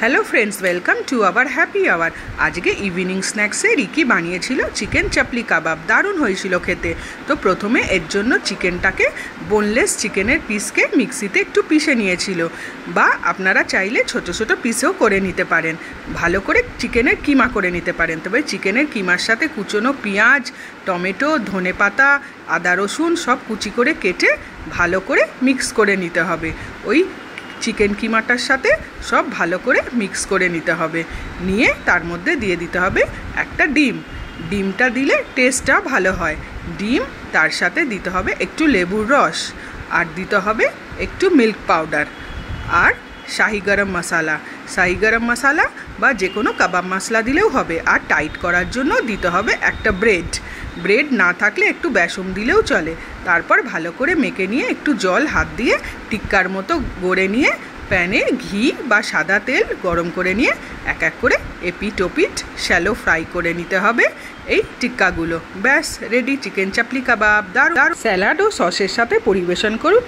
Hello friends, welcome to our happy hour. आज के evening स्नैक्से रिकी बानिয়েছিল চিকেন চাপলি কাবাব। দারুণ হয়েছিল খেতে। তো প্রথমে এর জন্য চিকেনটাকে বোনলেস চিকেনের পিসকে মিক্সিতে একটু পিষে নিয়েছিল, বা আপনারা চাইলে ছোট ছোট পিসেও করে নিতে পারেন। ভালো করে চিকেনের কিমা করে নিতে পারেন। তবে চিকেনের কিমার সাথে কুচনো পেঁয়াজ, টমেটো, ধনেপাতা, আদা রসুন সব কুচি করে কেটে ভালো করে মিক্স করে নিতে হবে। ওই চিকেন কিমাটার সাথে সব ভালো করে মিক্স করে নিতে হবে। নিয়ে তার মধ্যে দিয়ে দিতে হবে একটা ডিম। ডিমটা দিলে টেস্টটা ভালো হয়। ডিম, তার সাথে দিতে হবে একটু লেবুর রস, আর দিতে হবে একটু মিল্ক পাউডার, আর শাহি গরম মশলা বা যে কোনো কাবাব মশলা দিলেও হবে। আর টাইট করার জন্য দিতে হবে একটা ব্রেড না থাকলে একটু বেসন দিলেও চলে। তারপর ভালো করে মেখে নিয়ে একটু জল হাত দিয়ে টিক্কার মতো গড়ে নিয়ে প্যানে ঘি বা সাদা তেল গরম করে নিয়ে এক এক করে এপিট ওপিট শ্যালো ফ্রাই করে নিতে হবে এই টিক্কাগুলো। ব্যাস রেডি চিকেন চাপলি কাবাব। দারুণ স্যালাড ও সসের সাথে পরিবেশন করুন।